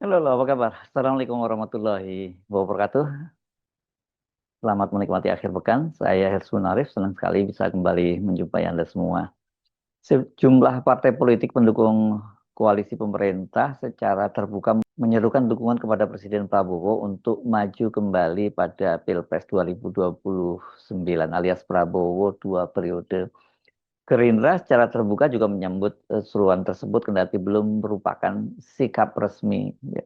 Halo, halo, apa kabar? Assalamualaikum warahmatullahi wabarakatuh. Selamat menikmati akhir pekan. Saya Hersun Arif, senang sekali bisa kembali menjumpai Anda semua. Sejumlah partai politik pendukung koalisi pemerintah secara terbuka menyerukan dukungan kepada Presiden Prabowo untuk maju kembali pada Pilpres 2029 alias Prabowo dua periode. Gerindra secara terbuka juga menyambut seruan tersebut kendati belum merupakan sikap resmi. Ya.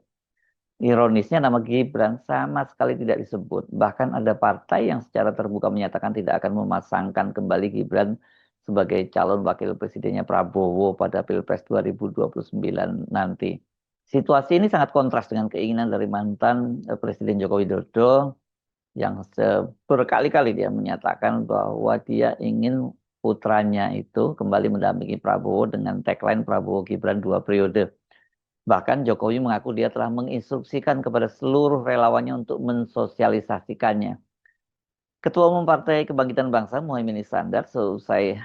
Ironisnya nama Gibran sama sekali tidak disebut. Bahkan ada partai yang secara terbuka menyatakan tidak akan memasangkan kembali Gibran sebagai calon wakil presidennya Prabowo pada Pilpres 2029 nanti. Situasi ini sangat kontras dengan keinginan dari mantan Presiden Joko Widodo yang berkali-kali dia menyatakan bahwa dia ingin putranya itu kembali mendampingi Prabowo dengan tagline Prabowo Gibran dua periode. Bahkan Jokowi mengaku dia telah menginstruksikan kepada seluruh relawannya untuk mensosialisasikannya. Ketua Umum Partai Kebangkitan Bangsa Muhaimin Iskandar seusai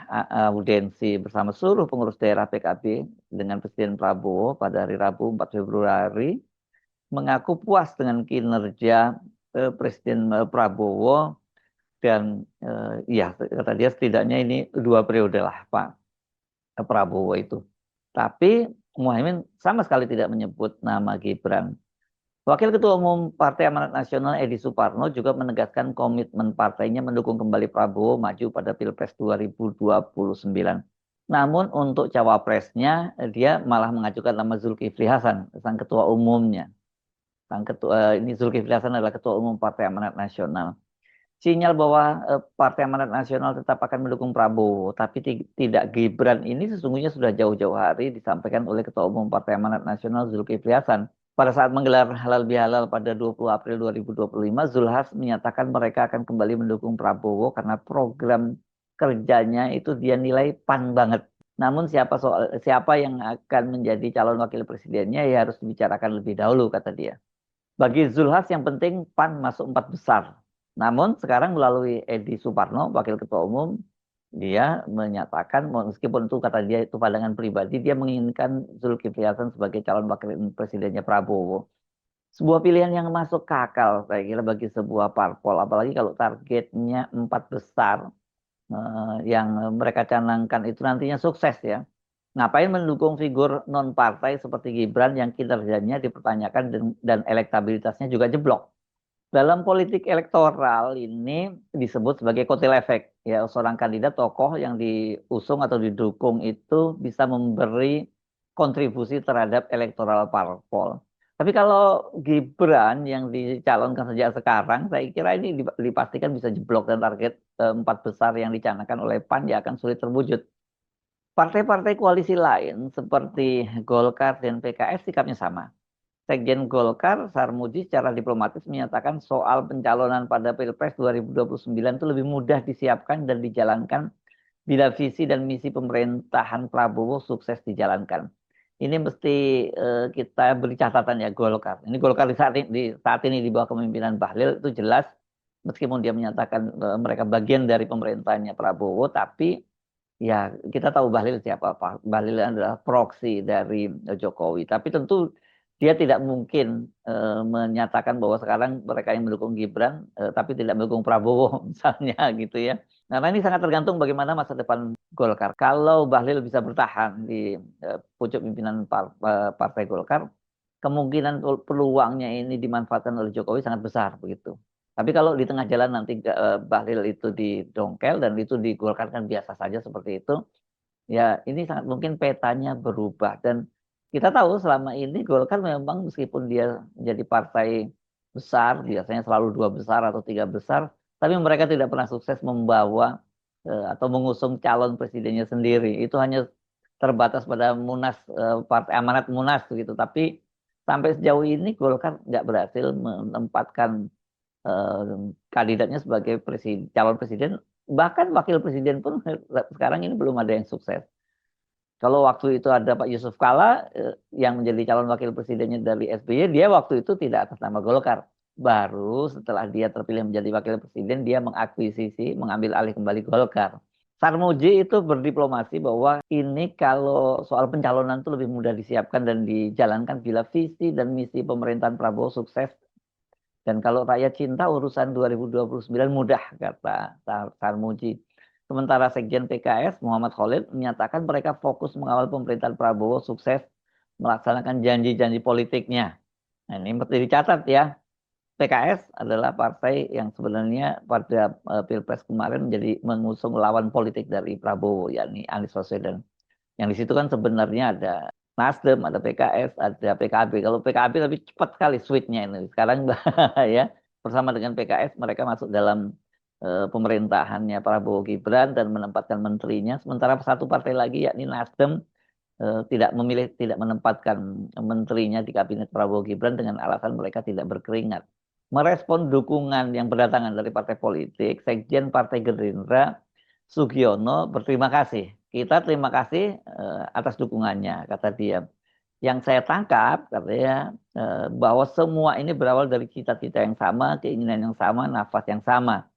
audiensi bersama seluruh pengurus daerah PKB dengan Presiden Prabowo pada hari Rabu 4 Februari mengaku puas dengan kinerja Presiden Prabowo dan ya kata dia setidaknya ini dua periode lah Pak Prabowo itu. Tapi Muhaimin sama sekali tidak menyebut nama Gibran. Wakil Ketua Umum Partai Amanat Nasional Edi Suparno juga menegaskan komitmen partainya mendukung kembali Prabowo maju pada Pilpres 2029. Namun untuk cawapresnya dia malah mengajukan nama Zulkifli Hasan, sang ketua umumnya. Sang ketua ini Zulkifli Hasan adalah ketua umum Partai Amanat Nasional. Sinyal bahwa Partai Amanat Nasional tetap akan mendukung Prabowo, tapi tidak Gibran ini sesungguhnya sudah jauh-jauh hari disampaikan oleh Ketua Umum Partai Amanat Nasional Zulkifli Hasan. Pada saat menggelar Halal Bihalal pada 20 April 2025, Zulhas menyatakan mereka akan kembali mendukung Prabowo karena program kerjanya itu dia nilai pan banget. Namun siapa yang akan menjadi calon wakil presidennya ya harus dibicarakan lebih dahulu kata dia. Bagi Zulhas yang penting PAN masuk empat besar. Namun sekarang melalui Edi Suparno, Wakil Ketua Umum, dia menyatakan meskipun itu kata dia itu pandangan pribadi, dia menginginkan Zulkifli Hasan sebagai calon wakil presidennya Prabowo. Sebuah pilihan yang masuk ke akal, saya kira bagi sebuah parpol, apalagi kalau targetnya empat besar yang mereka canangkan itu nantinya sukses ya. Ngapain mendukung figur non partai seperti Gibran yang kinerjanya dipertanyakan dan elektabilitasnya juga jeblok. Dalam politik elektoral ini disebut sebagai kotel efek. Ya, seorang kandidat tokoh yang diusung atau didukung itu bisa memberi kontribusi terhadap elektoral parpol. Tapi kalau Gibran yang dicalonkan sejak sekarang, saya kira ini dipastikan bisa jeblok dan target empat besar yang dicanangkan oleh PAN ya akan sulit terwujud. Partai-partai koalisi lain seperti Golkar dan PKS sikapnya sama. Sekjen Golkar, Sarmuji secara diplomatis menyatakan soal pencalonan pada Pilpres 2029 itu lebih mudah disiapkan dan dijalankan bila visi dan misi pemerintahan Prabowo sukses dijalankan. Ini mesti kita beri catatan ya Golkar. Ini Golkar di saat ini di bawah kepemimpinan Bahlil itu jelas meskipun dia menyatakan mereka bagian dari pemerintahannya Prabowo, tapi ya, kita tahu Bahlil siapa. Bahlil adalah proksi dari Jokowi. Tapi tentu dia tidak mungkin menyatakan bahwa sekarang mereka yang mendukung Gibran, tapi tidak mendukung Prabowo, misalnya gitu ya. Nah, ini sangat tergantung bagaimana masa depan Golkar. Kalau Bahlil bisa bertahan di pucuk pimpinan Partai Golkar, kemungkinan peluangnya ini dimanfaatkan oleh Jokowi sangat besar begitu. Tapi kalau di tengah jalan nanti Bahlil itu didongkel dan itu digolkarkan biasa saja seperti itu, ya ini sangat mungkin petanya berubah. Dan kita tahu selama ini Golkar memang meskipun dia menjadi partai besar, biasanya selalu dua besar atau tiga besar, tapi mereka tidak pernah sukses membawa atau mengusung calon presidennya sendiri. Itu hanya terbatas pada Munas, Partai Amanat Munas gitu. Tapi sampai sejauh ini Golkar nggak berhasil menempatkan eh, kandidatnya sebagai calon presiden, bahkan wakil presiden pun sekarang ini belum ada yang sukses. Kalau waktu itu ada Pak Yusuf Kala yang menjadi calon wakil presidennya dari SBY, dia waktu itu tidak atas nama Golkar. Baru setelah dia terpilih menjadi wakil presiden, dia mengakuisisi, mengambil alih kembali Golkar. Sarmuji itu berdiplomasi bahwa ini kalau soal pencalonan itu lebih mudah disiapkan dan dijalankan bila visi dan misi pemerintahan Prabowo sukses. Dan kalau rakyat cinta urusan 2029 mudah, kata Sarmuji. Sementara Sekjen PKS Muhammad Khalid menyatakan mereka fokus mengawal pemerintahan Prabowo sukses melaksanakan janji-janji politiknya. Nah, ini mesti dicatat ya. PKS adalah partai yang sebenarnya pada Pilpres kemarin menjadi mengusung lawan politik dari Prabowo, yakni Anies Baswedan. Yang di situ kan sebenarnya ada Nasdem, ada PKS, ada PKB. Kalau PKB tapi cepat sekali switch-nya ini. Sekarang ya bersama dengan PKS mereka masuk dalam pemerintahannya Prabowo Gibran dan menempatkan menterinya. Sementara satu partai lagi yakni Nasdem tidak menempatkan menterinya di kabinet Prabowo Gibran dengan alasan mereka tidak berkeringat. Merespon dukungan yang berdatangan dari partai politik, Sekjen Partai Gerindra Sugiono berterima kasih. Kita terima kasih atas dukungannya, kata dia. Yang saya tangkap, katanya, bahwa semua ini berawal dari cita-cita yang sama, keinginan yang sama, nafas yang sama.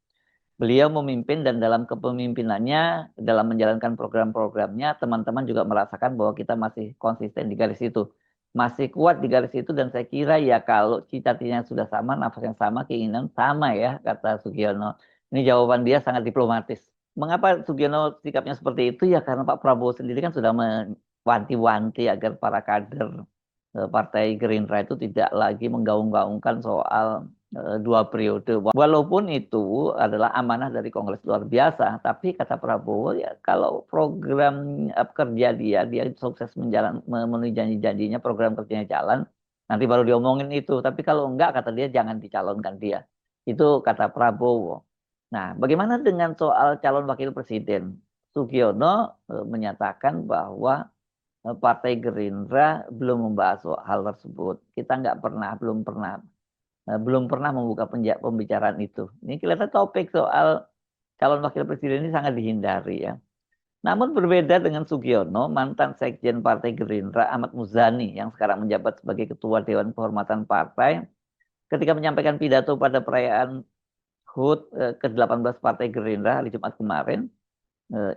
Beliau memimpin dan dalam kepemimpinannya, dalam menjalankan program-programnya, teman-teman juga merasakan bahwa kita masih konsisten di garis itu. Masih kuat di garis itu dan saya kira ya kalau cita-citanya sudah sama, nafas yang sama, keinginan sama ya, kata Sugiono. Ini jawaban dia sangat diplomatis. Mengapa Sugiono sikapnya seperti itu? Ya karena Pak Prabowo sendiri kan sudah mewanti-wanti agar para kader Partai Gerindra itu tidak lagi menggaung-gaungkan soal 2 periode. Walaupun itu adalah amanah dari Kongres luar biasa, tapi kata Prabowo ya kalau program kerja dia sukses memenuhi janji-janjinya, program kerjanya jalan, nanti baru diomongin itu. Tapi kalau enggak, kata dia jangan dicalonkan dia. Itu kata Prabowo. Nah, bagaimana dengan soal calon wakil presiden? Sugiono menyatakan bahwa Partai Gerindra belum membahas hal tersebut. Kita belum pernah membuka pembicaraan itu. Ini kelihatan topik soal calon wakil presiden ini sangat dihindari ya. Namun berbeda dengan Sugiono, mantan Sekjen Partai Gerindra Ahmad Muzani yang sekarang menjabat sebagai Ketua Dewan Kehormatan Partai, ketika menyampaikan pidato pada perayaan HUT ke-18 Partai Gerindra hari Jumat kemarin,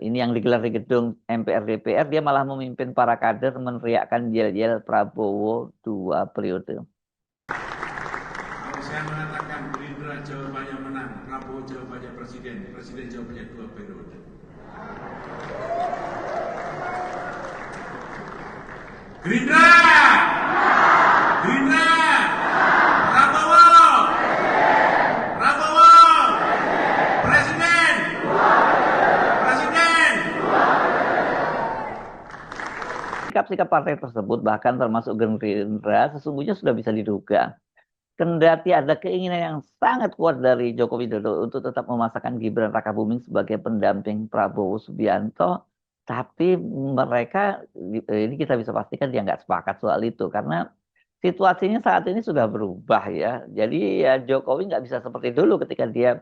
ini yang digelar di gedung MPR DPR, dia malah memimpin para kader meneriakkan yel-yel Prabowo 2 periode. Kalau saya mengatakan Gerindra jawabannya menang, Prabowo jawabannya presiden, presiden jawabannya 2 periode. Gerindra, Gerindra, Prabowo, Prabowo, presiden, presiden. Sikap-sikap partai tersebut bahkan termasuk Gerindra sesungguhnya sudah bisa diduga. Kendati ada keinginan yang sangat kuat dari Joko Widodo untuk tetap memasangkan Gibran Rakabuming sebagai pendamping Prabowo Subianto, tapi mereka ini kita bisa pastikan dia nggak sepakat soal itu karena situasinya saat ini sudah berubah ya. Jadi ya Jokowi nggak bisa seperti dulu ketika dia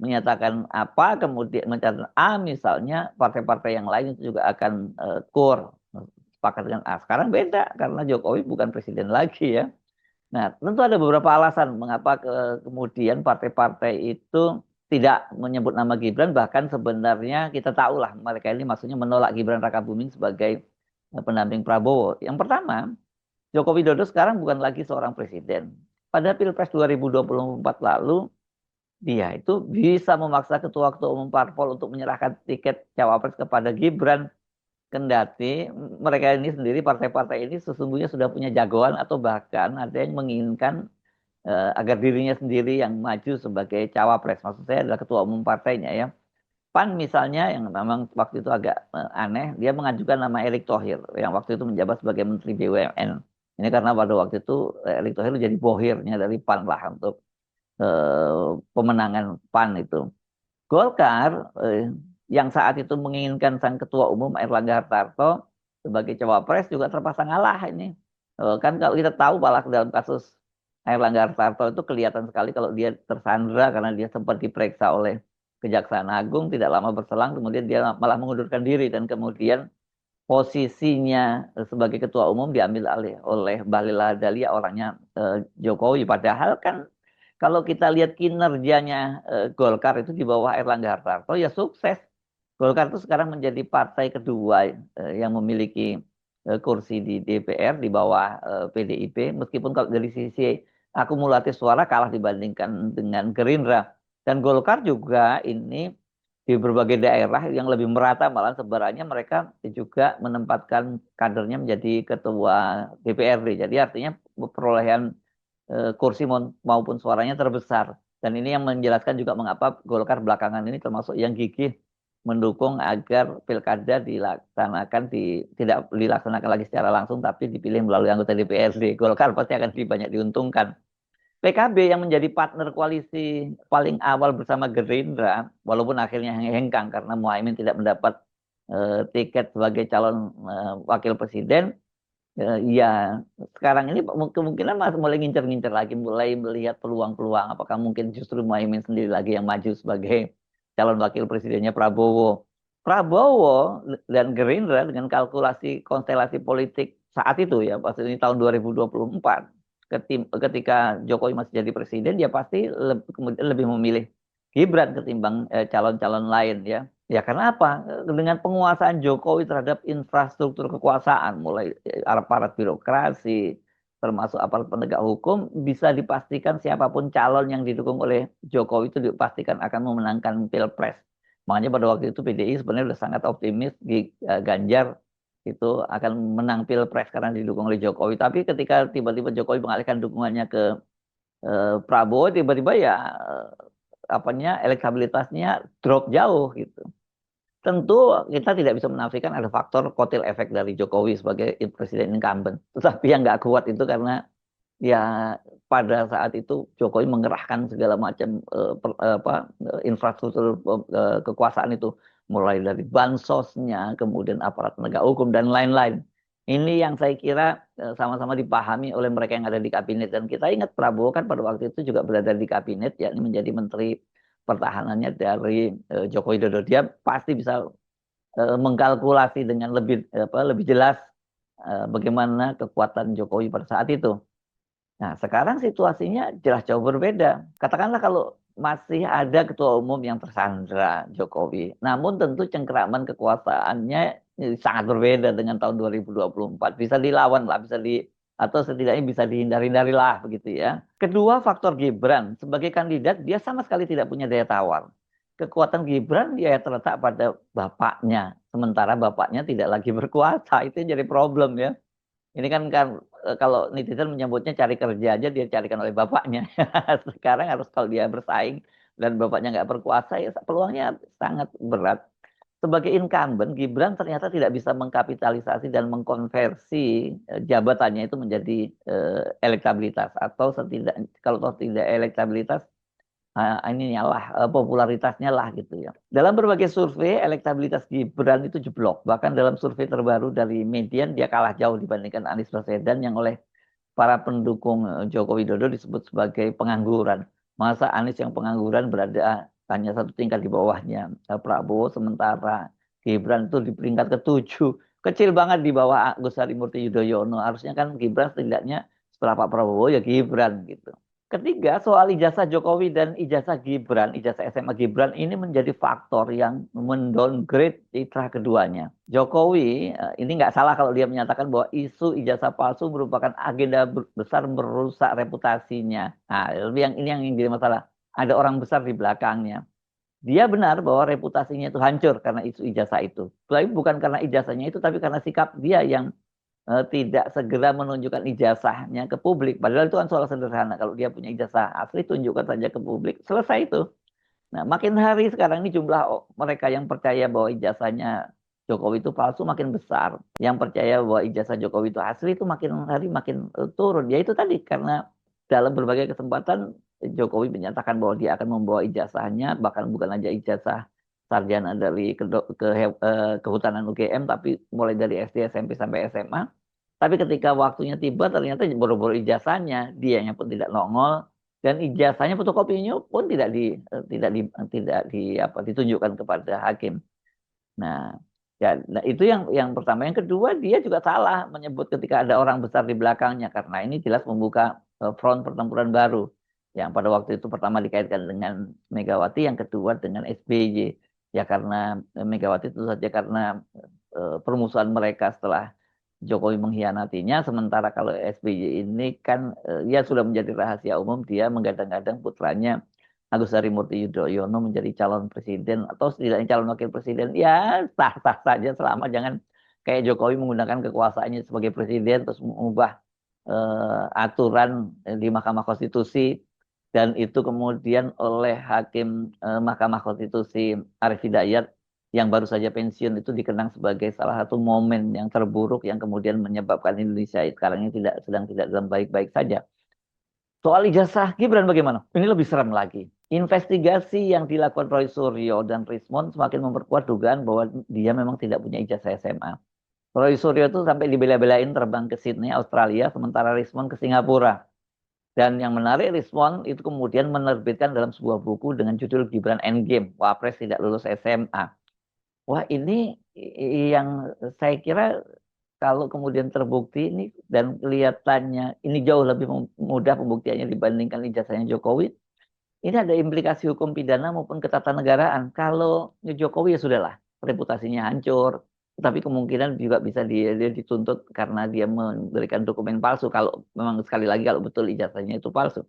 menyatakan apa kemudian menyatakan A misalnya partai-partai yang lain itu juga akan core sepakat dengan A. Sekarang beda karena Jokowi bukan presiden lagi ya. Nah, tentu ada beberapa alasan mengapa kemudian partai-partai itu tidak menyebut nama Gibran, bahkan sebenarnya kita tahulah mereka ini maksudnya menolak Gibran Rakabuming sebagai pendamping Prabowo. Yang pertama, Joko Widodo sekarang bukan lagi seorang presiden. Pada Pilpres 2024 lalu, dia itu bisa memaksa ketua-ketua umum parpol untuk menyerahkan tiket cawapres kepada Gibran. Kendati mereka ini sendiri, partai-partai ini sesungguhnya sudah punya jagoan atau bahkan ada yang menginginkan agar dirinya sendiri yang maju sebagai cawapres. Maksud saya adalah ketua umum partainya ya. PAN misalnya yang memang waktu itu agak aneh, dia mengajukan nama Erick Thohir yang waktu itu menjabat sebagai Menteri BUMN. Ini karena pada waktu itu Erick Thohir jadi bohirnya dari PAN lah untuk pemenangan PAN itu. Golkar yang saat itu menginginkan sang ketua umum Airlangga Hartarto sebagai cawapres juga terpaksa ngalah ini. Kan kalau kita tahu malah dalam kasus Airlangga Hartarto itu kelihatan sekali kalau dia tersandra karena dia sempat diperiksa oleh Kejaksaan Agung, tidak lama berselang kemudian dia malah mengundurkan diri dan kemudian posisinya sebagai ketua umum diambil alih oleh Bahlil Lahadalia orangnya Jokowi. Padahal kan kalau kita lihat kinerjanya Golkar itu di bawah Airlangga Hartarto ya sukses. Golkar itu sekarang menjadi partai kedua yang memiliki kursi di DPR di bawah PDIP, meskipun kalau dari sisi akumulatif suara kalah dibandingkan dengan Gerindra. Dan Golkar juga ini di berbagai daerah yang lebih merata malah sebarannya mereka juga menempatkan kadernya menjadi ketua DPRD. Jadi artinya perolehan kursi maupun suaranya terbesar. Dan ini yang menjelaskan juga mengapa Golkar belakangan ini termasuk yang gigih mendukung agar pilkada tidak dilaksanakan lagi secara langsung tapi dipilih melalui anggota DPRD. Golkar pasti akan banyak diuntungkan. PKB yang menjadi partner koalisi paling awal bersama Gerindra, walaupun akhirnya hengkang karena Muhaimin tidak mendapat tiket sebagai calon wakil presiden. Ya, sekarang ini kemungkinan masih mulai ngincer-ngincer lagi, mulai melihat peluang-peluang. Apakah mungkin justru Muhaimin sendiri lagi yang maju sebagai calon wakil presidennya Prabowo. Prabowo dan Gerindra dengan kalkulasi konstelasi politik saat itu ya, pas ini tahun 2024, ketika Jokowi masih jadi presiden, dia pasti kemudian lebih memilih Gibran ketimbang calon-calon lain ya. Ya karena apa? Dengan penguasaan Jokowi terhadap infrastruktur kekuasaan, mulai aparat birokrasi, termasuk aparat penegak hukum, bisa dipastikan siapapun calon yang didukung oleh Jokowi itu dipastikan akan memenangkan Pilpres. Makanya pada waktu itu PDI sebenarnya sudah sangat optimis di Ganjar itu akan menang Pilpres karena didukung oleh Jokowi. Tapi ketika tiba-tiba Jokowi mengalihkan dukungannya ke Prabowo, tiba-tiba ya apanya elektabilitasnya drop jauh gitu. Tentu kita tidak bisa menafikan ada faktor kotil efek dari Jokowi sebagai presiden incumbent. Tetapi yang nggak kuat itu karena ya pada saat itu Jokowi mengerahkan segala macam infrastruktur kekuasaan itu, mulai dari bansosnya, kemudian aparat penegak hukum dan lain-lain. Ini yang saya kira sama-sama dipahami oleh mereka yang ada di kabinet. Dan kita ingat Prabowo kan pada waktu itu juga berada di kabinet, yakni menjadi menteri pertahanannya dari Joko Widodo. Dia pasti bisa mengkalkulasi dengan lebih jelas bagaimana kekuatan Jokowi pada saat itu. Nah, sekarang situasinya jelas jauh berbeda. Katakanlah kalau masih ada ketua umum yang tersandra Jokowi, namun tentu cengkeraman kekuasaannya sangat berbeda dengan tahun 2024. Bisa dilawan lah, atau setidaknya bisa dihindari-hindari lah begitu ya. Kedua, faktor Gibran sebagai kandidat dia sama sekali tidak punya daya tawar. Kekuatan Gibran dia terletak pada bapaknya, sementara bapaknya tidak lagi berkuasa. Itu yang jadi problem ya. Ini kan kalau netizen menyebutnya cari kerja aja dia carikan oleh bapaknya. Sekarang harus kalau dia bersaing dan bapaknya nggak berkuasa ya peluangnya sangat berat. Sebagai incumbent, Gibran ternyata tidak bisa mengkapitalisasi dan mengkonversi jabatannya itu menjadi elektabilitas atau kalau tidak elektabilitas ininya lah popularitasnya lah gitu ya. Dalam berbagai survei elektabilitas Gibran itu jeblok. Bahkan dalam survei terbaru dari Median dia kalah jauh dibandingkan Anies Baswedan yang oleh para pendukung Joko Widodo disebut sebagai pengangguran. Masa Anies yang pengangguran berada hanya satu tingkat di bawahnya Prabowo, sementara Gibran itu di peringkat ketujuh. Kecil banget di bawah Agus Harimurti Yudhoyono. Harusnya kan Gibran setidaknya setelah Pak Prabowo ya Gibran gitu. Ketiga, soal ijazah Jokowi dan ijazah Gibran, ijazah SMA Gibran ini menjadi faktor yang mendowngrade citra keduanya. Jokowi ini nggak salah kalau dia menyatakan bahwa isu ijazah palsu merupakan agenda besar merusak reputasinya. Nah, ini yang jadi masalah. Ada orang besar di belakangnya. Dia benar bahwa reputasinya itu hancur karena isu ijazah itu. Tapi bukan karena ijazahnya itu, tapi karena sikap dia yang tidak segera menunjukkan ijazahnya ke publik. Padahal itu kan soal sederhana. Kalau dia punya ijazah asli, tunjukkan saja ke publik. Selesai itu. Nah, makin hari sekarang ini jumlah mereka yang percaya bahwa ijazahnya Jokowi itu palsu makin besar. Yang percaya bahwa ijazah Jokowi itu asli itu makin hari makin turun. Ya itu tadi, karena dalam berbagai kesempatan Jokowi menyatakan bahwa dia akan membawa ijazahnya, bahkan bukan aja ijazah sarjana dari kehutanan UGM, tapi mulai dari SD, SMP, sampai SMA. Tapi ketika waktunya tiba ternyata boro-boro ijazahnya, dianya pun tidak nongol dan ijazahnya fotokopinya pun tidak ditunjukkan kepada hakim. Nah, ya, nah itu yang pertama. Yang kedua, dia juga salah menyebut ketika ada orang besar di belakangnya karena ini jelas membuka front pertempuran baru. Yang pada waktu itu pertama dikaitkan dengan Megawati, yang kedua dengan SBY. Ya karena Megawati itu saja karena permusuhan mereka setelah Jokowi mengkhianatinya. Sementara kalau SBY ini kan ya sudah menjadi rahasia umum, dia menggadang-gadang putranya Agus Harimurti Yudhoyono menjadi calon presiden atau setidaknya calon wakil presiden. Ya sah-sah saja selama jangan kayak Jokowi menggunakan kekuasaannya sebagai presiden terus mengubah aturan di Mahkamah Konstitusi, dan itu kemudian oleh Hakim Mahkamah Konstitusi Arief Hidayat yang baru saja pensiun itu dikenang sebagai salah satu momen yang terburuk yang kemudian menyebabkan Indonesia sekarang ini sedang tidak dalam baik-baik saja. Soal ijazah Gibran bagaimana? Ini lebih serem lagi. Investigasi yang dilakukan Roy Suryo dan Rismond semakin memperkuat dugaan bahwa dia memang tidak punya ijazah SMA. Roy Suryo itu sampai dibela-belain terbang ke Sydney, Australia, sementara Rismond ke Singapura. Dan yang menarik, Rismond itu kemudian menerbitkan dalam sebuah buku dengan judul Gibran Endgame, Wapres tidak lulus SMA. Wah, ini yang saya kira kalau kemudian terbukti ini dan kelihatannya ini jauh lebih mudah pembuktiannya dibandingkan ijazahnya Jokowi, ini ada implikasi hukum pidana maupun ketatanegaraan. Kalau Jokowi ya sudahlah, reputasinya hancur, tapi kemungkinan juga bisa dia dituntut karena dia memberikan dokumen palsu. Kalau memang sekali lagi kalau betul ijazahnya itu palsu.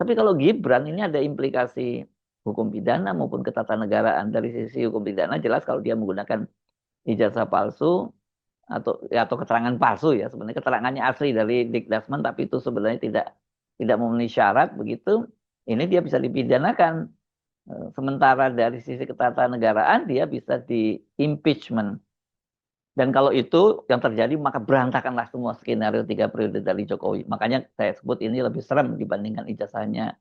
Tapi kalau Gibran ini ada implikasi hukum pidana maupun ketatanegaraan. Dari sisi hukum pidana jelas kalau dia menggunakan ijazah palsu atau keterangan palsu, ya sebenarnya keterangannya asli dari Dikdasmen tapi itu sebenarnya tidak memenuhi syarat begitu, ini dia bisa dipidanakan. Sementara dari sisi ketatanegaraan dia bisa di impeachment. Dan kalau itu yang terjadi maka berantakanlah semua skenario 3 periode dari Jokowi. Makanya saya sebut ini lebih serem dibandingkan ijazahnya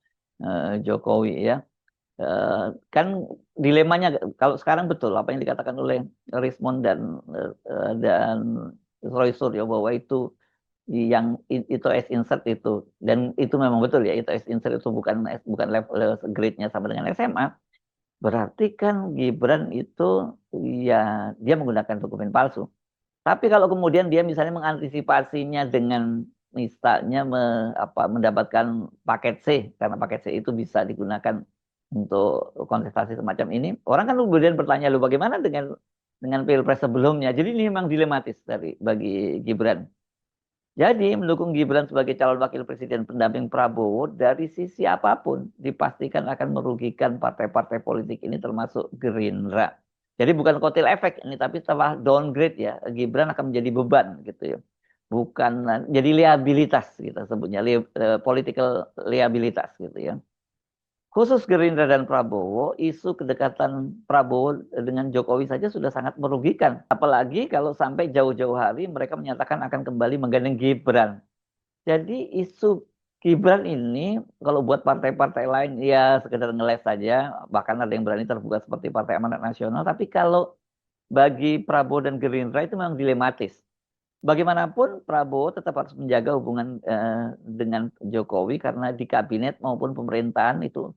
Jokowi ya. Kan dilemanya kalau sekarang betul apa yang dikatakan oleh Rismond dan Roy Suryo bahwa itu yang ITS insert itu, dan itu memang betul ya, ITS insert itu bukan level grade-nya sama dengan SMA. Berarti kan Gibran itu ya dia menggunakan dokumen palsu. Tapi kalau kemudian dia misalnya mengantisipasinya dengan misalnya mendapatkan paket C, karena paket C itu bisa digunakan untuk kontestasi semacam ini, orang kan kemudian bertanya, lu bagaimana dengan pilpres sebelumnya? Jadi ini memang dilematis bagi Gibran. Jadi mendukung Gibran sebagai calon wakil presiden pendamping Prabowo dari sisi apapun dipastikan akan merugikan partai-partai politik ini termasuk Gerindra. Jadi bukan kotel efek ini, tapi setelah downgrade ya Gibran akan menjadi beban gitu ya. Bukan jadi liabilitas kita sebutnya, political liabilitas gitu ya. Khusus Gerindra dan Prabowo, isu kedekatan Prabowo dengan Jokowi saja sudah sangat merugikan. Apalagi kalau sampai jauh-jauh hari mereka menyatakan akan kembali menggandeng Gibran. Jadi isu Gibran ini kalau buat partai-partai lain ya sekedar ngeles saja, bahkan ada yang berani terbuka seperti Partai Amanat Nasional. Tapi kalau bagi Prabowo dan Gerindra itu memang dilematis. Bagaimanapun Prabowo tetap harus menjaga hubungan dengan Jokowi karena di kabinet maupun pemerintahan itu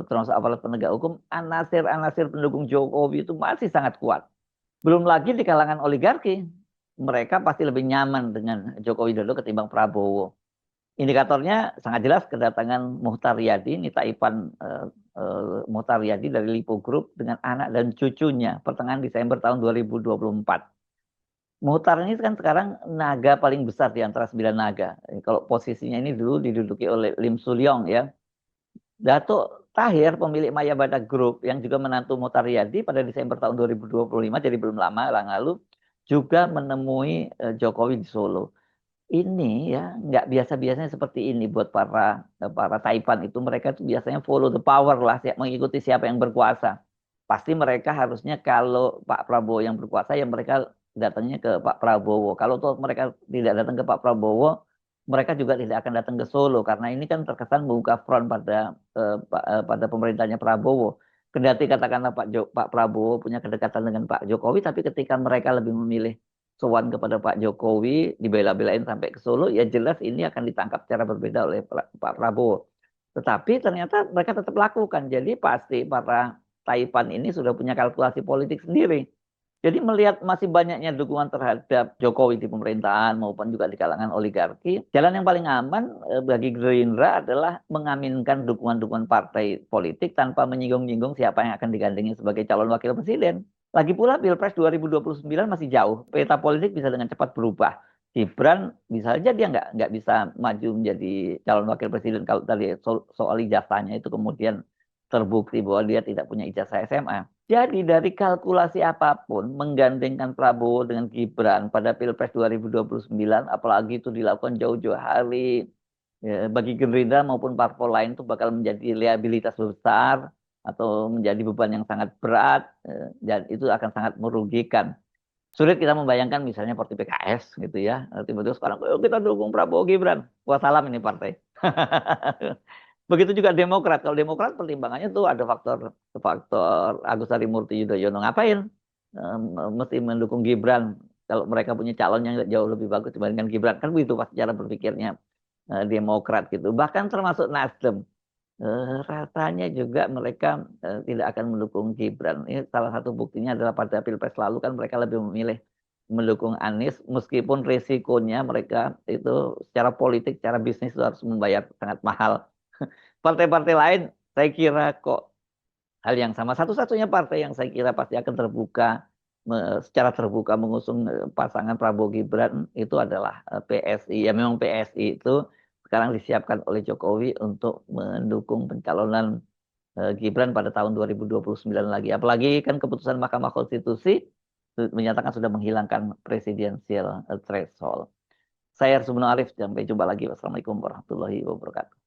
termasuk aparat penegak hukum, anasir-anasir pendukung Jokowi itu masih sangat kuat. Belum lagi di kalangan oligarki, mereka pasti lebih nyaman dengan Jokowi Widodo ketimbang Prabowo. Indikatornya sangat jelas kedatangan Muhtar Yadi, Nita Ipan Muhtar Yadi dari Lipo Group dengan anak dan cucunya pertengahan Desember tahun 2024. Muhtar ini kan sekarang naga paling besar di antara 9 naga. Kalau posisinya ini dulu diduduki oleh Lim Sulyong ya. Datuk Tahir, pemilik Mayabada Group yang juga menantu Muhtar Yadi pada Desember tahun 2025, jadi belum lama lalu, juga menemui Jokowi di Solo. Ini ya nggak biasa-biasanya seperti ini buat para Taipan itu, mereka tuh biasanya follow the power lah, mengikuti siapa yang berkuasa. Pasti mereka harusnya kalau Pak Prabowo yang berkuasa ya mereka datangnya ke Pak Prabowo. Kalau tuh mereka tidak datang ke Pak Prabowo, mereka juga tidak akan datang ke Solo karena ini kan terkesan membuka front pada pemerintahnya Prabowo. Kendati katakanlah Pak Prabowo punya kedekatan dengan Pak Jokowi, tapi ketika mereka lebih memilih sowan kepada Pak Jokowi, dibela-belain sampai ke Solo, ya jelas ini akan ditangkap secara berbeda oleh Pak Prabowo. Tetapi ternyata mereka tetap lakukan. Jadi pasti para Taipan ini sudah punya kalkulasi politik sendiri. Jadi melihat masih banyaknya dukungan terhadap Jokowi di pemerintahan maupun juga di kalangan oligarki, jalan yang paling aman bagi Gerindra adalah mengaminkan dukungan-dukungan partai politik tanpa menyinggung-nyinggung siapa yang akan digandengin sebagai calon wakil presiden. Lagi pula Pilpres 2029 masih jauh, peta politik bisa dengan cepat berubah. Gibran bisa saja dia nggak bisa maju menjadi calon wakil presiden kalau tadi soal ijazahnya itu kemudian terbukti bahwa dia tidak punya ijazah SMA. Jadi dari kalkulasi apapun menggandengkan Prabowo dengan Gibran pada Pilpres 2029, apalagi itu dilakukan jauh-jauh hari, ya, bagi Gerindra maupun parpol lain itu bakal menjadi liabilitas besar atau menjadi beban yang sangat berat, dan itu akan sangat merugikan. Sulit kita membayangkan misalnya seperti PKS gitu ya, tiba-tiba sekarang kita dukung Prabowo Gibran, wah salam ini partai. Begitu juga Demokrat. Kalau Demokrat pertimbangannya tuh ada faktor faktor Agus Harimurti Yudhoyono ngapain? Mesti mendukung Gibran. Kalau mereka punya calon yang jauh lebih bagus dibandingkan Gibran, kan begitu pas cara berpikirnya Demokrat gitu. Bahkan termasuk Nasdem. Rasanya juga mereka tidak akan mendukung Gibran. Ini salah satu buktinya adalah pada Pilpres lalu kan mereka lebih memilih mendukung Anies meskipun risikonya mereka itu secara politik, secara bisnis itu harus membayar sangat mahal. Partai-partai lain saya kira kok hal yang sama. Satu-satunya partai yang saya kira pasti akan terbuka secara terbuka mengusung pasangan Prabowo Gibran itu adalah PSI. Ya memang PSI itu sekarang disiapkan oleh Jokowi untuk mendukung pencalonan Gibran pada tahun 2029 lagi. Apalagi kan keputusan Mahkamah Konstitusi menyatakan sudah menghilangkan presidensial threshold. Saya Arif, sampai jumpa lagi. Wassalamualaikum warahmatullahi wabarakatuh.